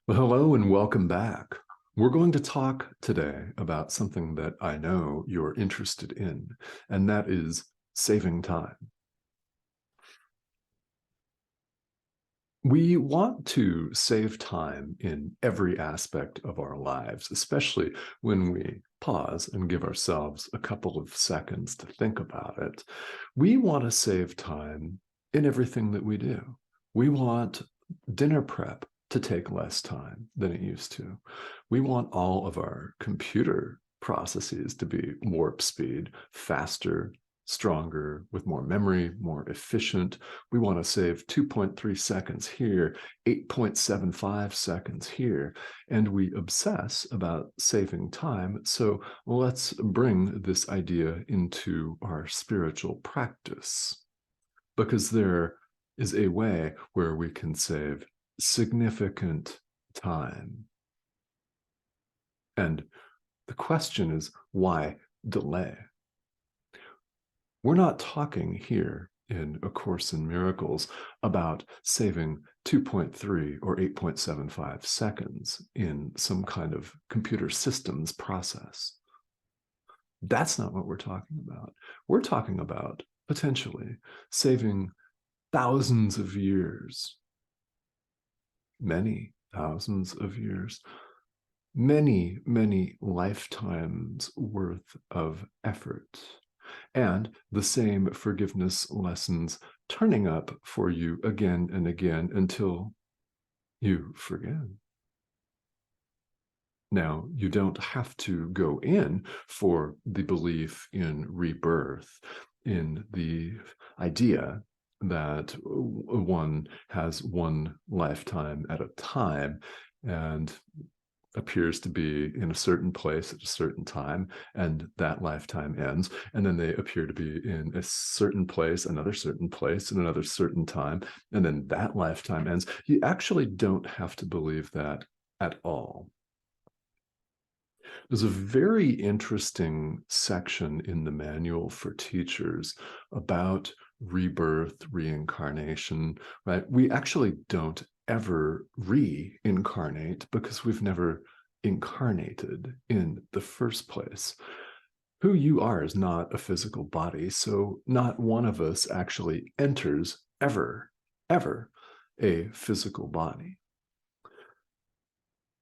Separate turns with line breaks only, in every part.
Well, hello and welcome back. We're going to talk today about something that I know you're interested in, and that is saving time. We want to save time in every aspect of our lives, especially when we pause and give ourselves a couple of seconds to think about it. We want to save time in everything that we do. We want dinner prep to take less time than it used to. We want all of our computer processes to be warp speed, faster, stronger, with more memory, more efficient. We want to save 2.3 seconds here, 8.75 seconds here, and we obsess about saving time. So let's bring this idea into our spiritual practice, because there is a way where we can save significant time. And the question is, why delay? We're not talking here in A Course in Miracles about saving 2.3 or 8.75 seconds in some kind of computer systems process. That's not what we're talking about. We're talking about potentially saving thousands of years, many thousands of years, many, many lifetimes worth of effort, and the same forgiveness lessons turning up for you again and again until you forget. Now, you don't have to go in for the belief in rebirth, in the idea that one has one lifetime at a time and appears to be in a certain place at a certain time, and that lifetime ends, and then they appear to be in a certain place, another certain place, and another certain time, and then that lifetime ends. You actually don't have to believe that at all. There's a very interesting section in the manual for teachers about rebirth, reincarnation, right? We actually don't ever reincarnate because we've never incarnated in the first place. Who you are is not a physical body, so not one of us actually enters ever a physical body.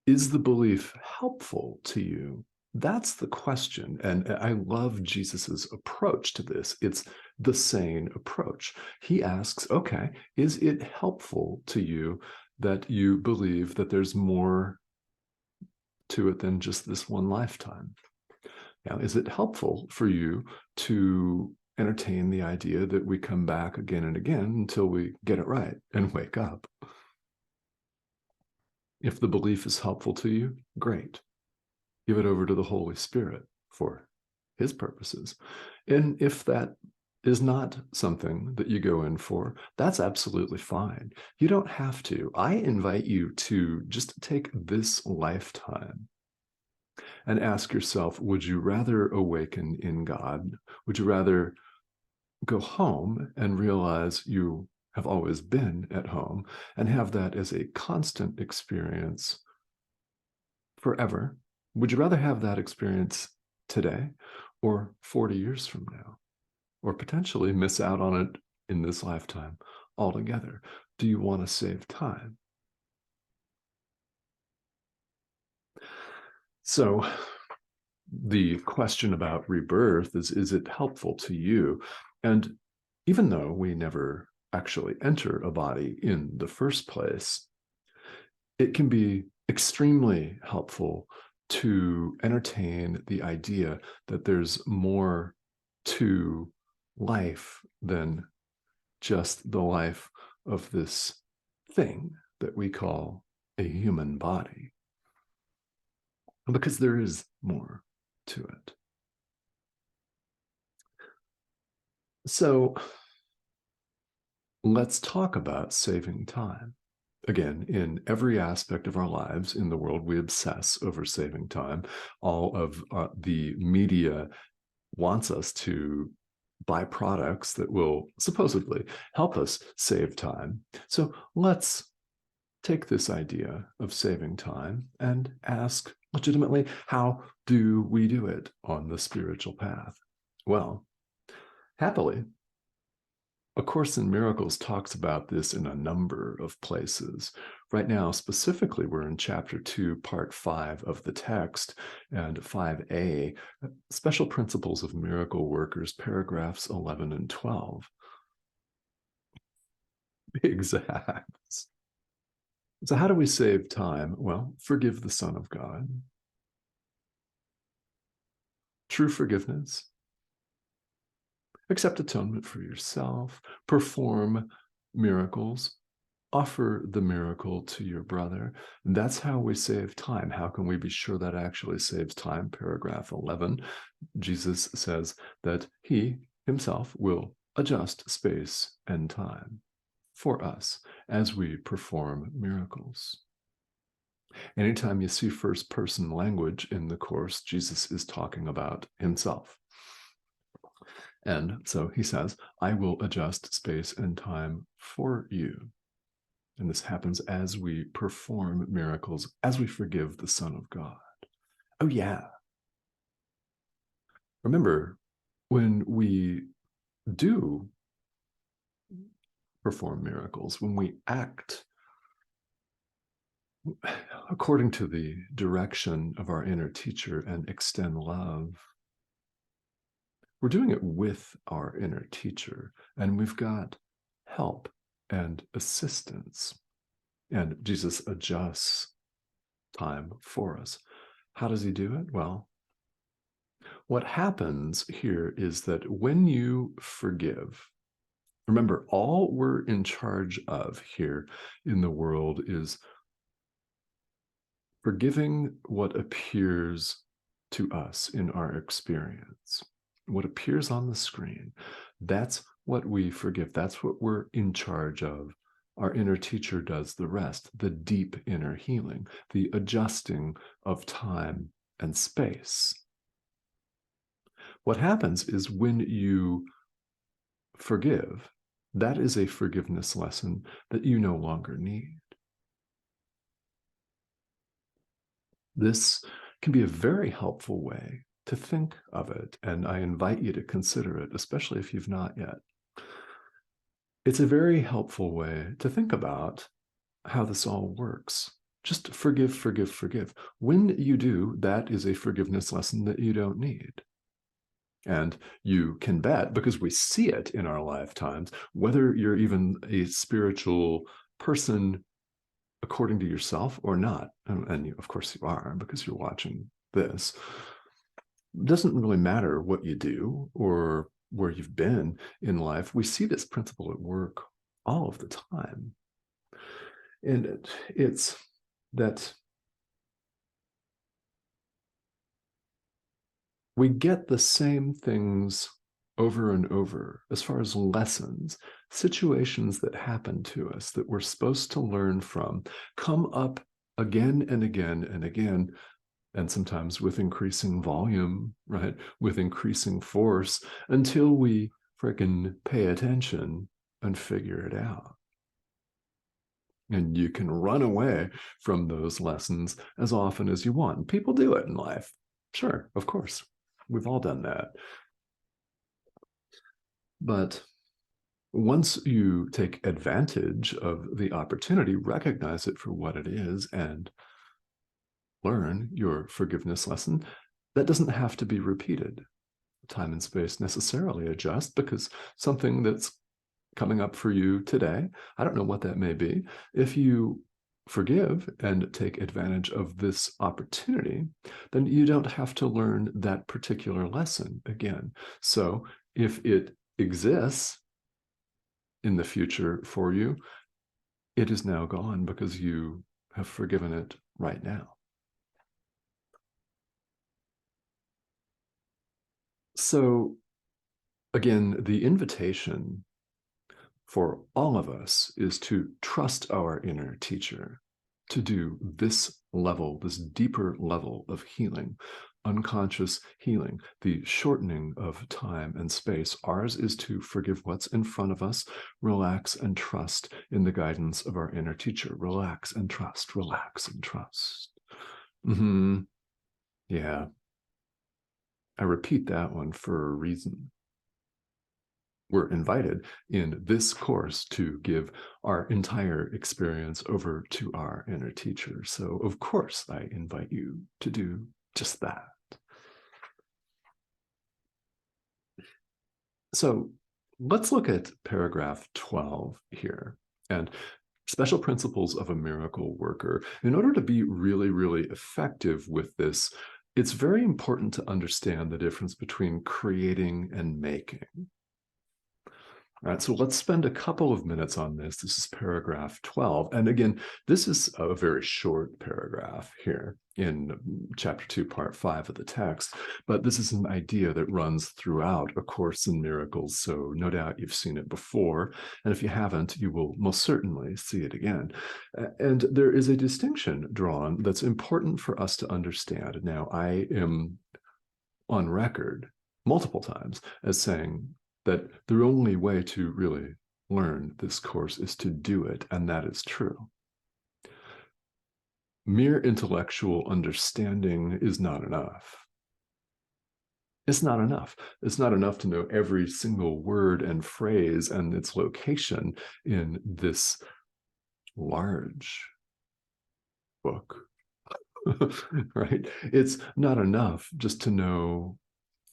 Is the belief helpful to you? That's the question. And I love Jesus's approach to this. It's the sane approach. He asks, okay, is it helpful to you that you believe that there's more to it than just this one lifetime? Now, is it helpful for you to entertain the idea that we come back again and again until we get it right and wake up? If the belief is helpful to you, great. Give it over to the Holy Spirit for his purposes. And if that is not something that you go in for, that's absolutely fine. You don't have to. I invite you to just take this lifetime and ask yourself, would you rather awaken in God? Would you rather go home and realize you have always been at home and have that as a constant experience forever? Would you rather have that experience today or 40 years from now, or potentially miss out on it in this lifetime altogether? Do you want to save time? So the question about rebirth is it helpful to you? And even though we never actually enter a body in the first place, it can be extremely helpful to entertain the idea that there's more to life than just the life of this thing that we call a human body. Because there is more to it. So let's talk about saving time. Again, in every aspect of our lives in the world, we obsess over saving time. All of the media wants us to buy products that will supposedly help us save time. So let's take this idea of saving time and ask legitimately, how do we do it on the spiritual path? Well, happily, A Course in Miracles talks about this in a number of places. Right now, specifically, we're in Chapter 2, Part 5 of the text, and 5a, Special Principles of Miracle Workers, paragraphs 11 and 12. Exact. So how do we save time? Well, forgive the Son of God. True forgiveness. Accept atonement for yourself. Perform miracles. Offer the miracle to your brother. That's how we save time. How can we be sure that actually saves time? Paragraph 11, Jesus says that he himself will adjust space and time for us as we perform miracles. Anytime you see first-person language in the Course, Jesus is talking about himself. And so he says, I will adjust space and time for you. And this happens as we perform miracles, as we forgive the Son of God. Oh, yeah. Remember, when we do perform miracles, when we act according to the direction of our inner teacher and extend love, we're doing it with our inner teacher, and we've got help and assistance. And Jesus adjusts time for us. How does he do it? Well, what happens here is that when you forgive, remember, all we're in charge of here in the world is forgiving what appears to us in our experience, what appears on the screen. That's what we forgive. That's what we're in charge of. Our inner teacher does the rest, the deep inner healing, the adjusting of time and space. What happens is when you forgive, that is a forgiveness lesson that you no longer need. This can be a very helpful way to think of it, and I invite you to consider it, especially if you've not yet. It's a very helpful way to think about how this all works. Just forgive, forgive, forgive. When you do, that is a forgiveness lesson that you don't need. And you can bet, because we see it in our lifetimes, whether you're even a spiritual person according to yourself or not, and of course you are, because you're watching this, it doesn't really matter what you do or where you've been in life. We see this principle at work all of the time. And it's that we get the same things over and over as far as lessons, situations that happen to us that we're supposed to learn from, come up again and again and again, and sometimes with increasing volume, right, with increasing force, until we frickin' pay attention and figure it out. And you can run away from those lessons as often as you want. People do it in life. Sure, of course. We've all done that. But once you take advantage of the opportunity, recognize it for what it is, and learn your forgiveness lesson, that doesn't have to be repeated. Time and space necessarily adjust, because something that's coming up for you today, I don't know what that may be. If you forgive and take advantage of this opportunity, then you don't have to learn that particular lesson again. So if it exists in the future for you, it is now gone because you have forgiven it right now. So again, the invitation for all of us is to trust our inner teacher to do this level, this deeper level of healing, unconscious healing, the shortening of time and space. Ours is to forgive what's in front of us, relax and trust in the guidance of our inner teacher. Relax and trust, relax and trust. Yeah. I repeat that one for a reason. We're invited in this course to give our entire experience over to our inner teacher. So, of course, I invite you to do just that. So, let's look at paragraph 12 here. And special principles of a miracle worker. In order to be really, really effective with this, it's very important to understand the difference between creating and making. All right, so let's spend a couple of minutes on this. This is paragraph 12. And again, this is a very short paragraph here in chapter 2, part 5 of the text. But this is an idea that runs throughout A Course in Miracles. So no doubt you've seen it before. And if you haven't, you will most certainly see it again. And there is a distinction drawn that's important for us to understand. Now, I am on record multiple times as saying that the only way to really learn this course is to do it, and that is true. Mere intellectual understanding is not enough. It's not enough. It's not enough to know every single word and phrase and its location in this large book, right? It's not enough just to know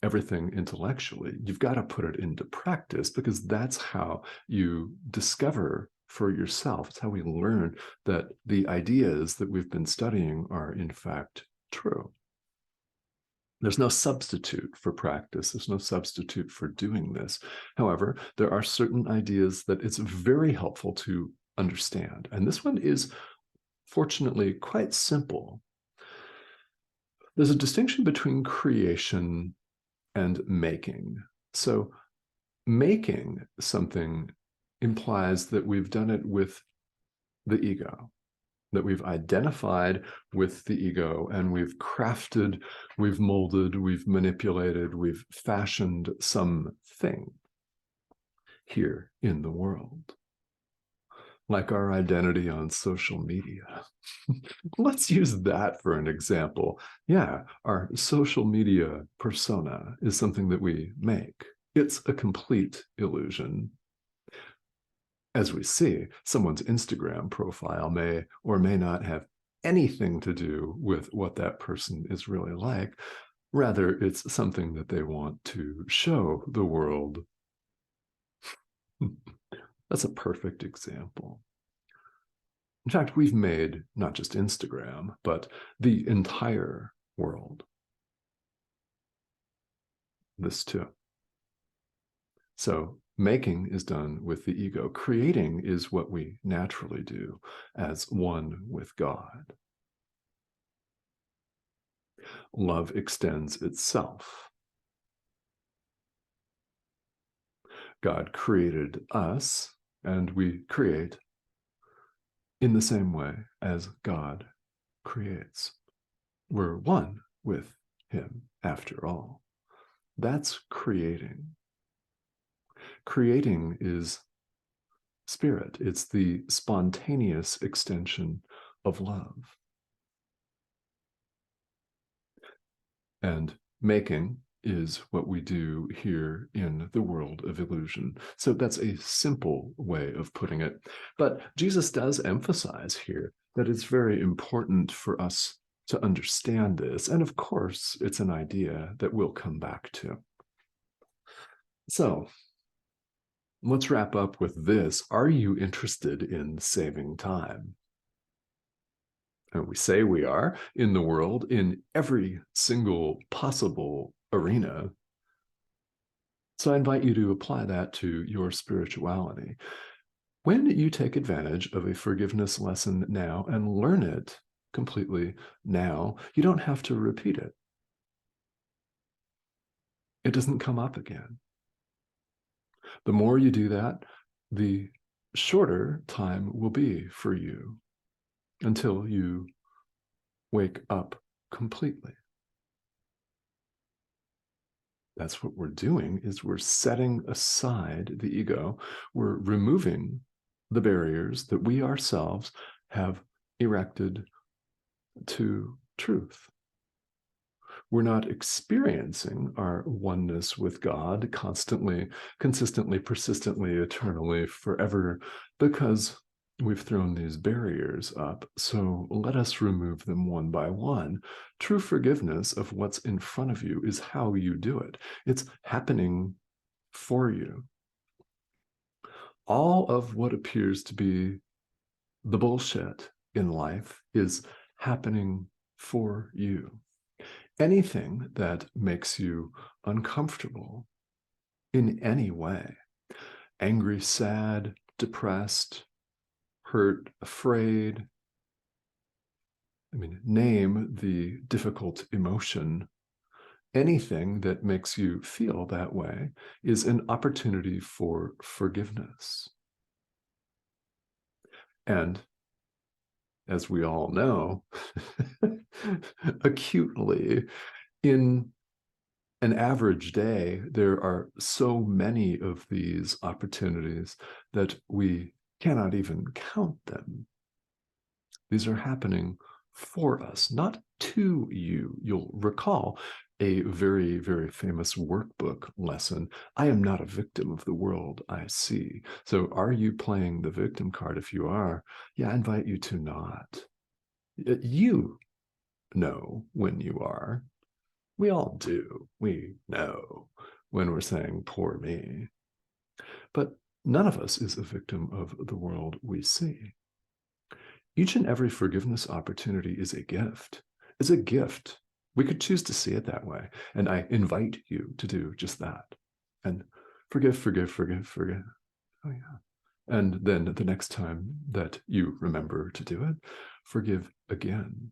everything intellectually. You've got to put it into practice, because that's how you discover for yourself. It's how we learn that the ideas that we've been studying are in fact true. There's no substitute for practice. There's no substitute for doing this. However, there are certain ideas that it's very helpful to understand. And this one is fortunately quite simple. There's a distinction between creation and making. So making something implies that we've done it with the ego, that we've identified with the ego, and we've crafted, we've molded, we've manipulated, we've fashioned something here in the world. Like our identity on social media. Let's use that for an example. Yeah, our social media persona is something that we make. It's a complete illusion. As we see, someone's Instagram profile may or may not have anything to do with what that person is really like. Rather, it's something that they want to show the world. That's a perfect example. In fact, we've made not just Instagram, but the entire world. This too. So making is done with the ego. Creating is what we naturally do as one with God. Love extends itself. God created us, and we create in the same way as God creates. We're one with him, after all. That's creating. Creating is spirit. It's the spontaneous extension of love. And making is what we do here in the world of illusion. So that's a simple way of putting it. But Jesus does emphasize here that it's very important for us to understand this. And of course, it's an idea that we'll come back to. So let's wrap up with this. Are you interested in saving time? And we say we are in the world, in every single possible arena. So I invite you to apply that to your spirituality. When you take advantage of a forgiveness lesson now and learn it completely now, you don't have to repeat it. It doesn't come up again. The more you do that, the shorter time will be for you until you wake up completely. That's what we're doing, is we're setting aside the ego. We're removing the barriers that we ourselves have erected to truth. We're not experiencing our oneness with God constantly, consistently, persistently, eternally, forever, because we've thrown these barriers up. So let us remove them one by one. True forgiveness of what's in front of you is how you do it. It's happening for you. All of what appears to be the bullshit in life is happening for you. Anything that makes you uncomfortable in any way, angry, sad, depressed, hurt, afraid, name the difficult emotion. Anything that makes you feel that way is an opportunity for forgiveness. And as we all know, acutely, in an average day, there are so many of these opportunities that we cannot even count them. These are happening for us, not to you. You'll recall a very, very famous workbook lesson. I am not a victim of the world I see. So are you playing the victim card? If you are, yeah, I invite you to not. You know when you are. We all do. We know when we're saying, poor me. But none of us is a victim of the world we see. Each and every forgiveness opportunity is a gift. It's a gift. We could choose to see it that way. And I invite you to do just that. And forgive, forgive, forgive, forgive. Oh, yeah. And then the next time that you remember to do it, forgive again.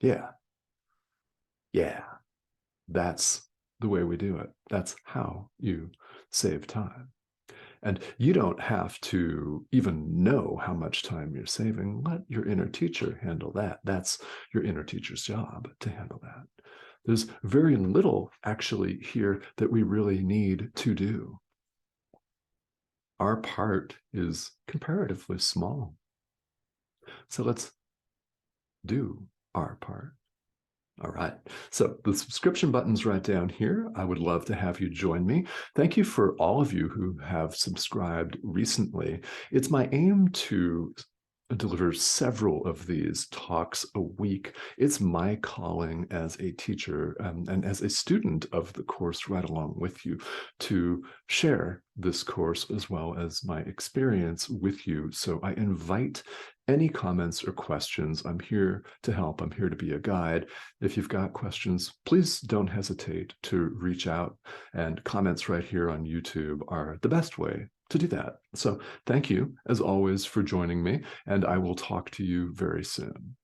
Yeah. Yeah. That's the way we do it. That's how you save time. And you don't have to even know how much time you're saving. Let your inner teacher handle that. That's your inner teacher's job, to handle that. There's very little actually here that we really need to do. Our part is comparatively small. So let's do our part. All right. So the subscription button's right down here. I would love to have you join me. Thank you for all of you who have subscribed recently. It's my aim to deliver several of these talks a week. It's my calling as a teacher and as a student of the course right along with you to share this course as well as my experience with you. So I invite any comments or questions. I'm here to help. I'm here to be a guide. If you've got questions, please don't hesitate to reach out, and comments right here on YouTube are the best way to do that. So thank you, as always, for joining me, and I will talk to you very soon.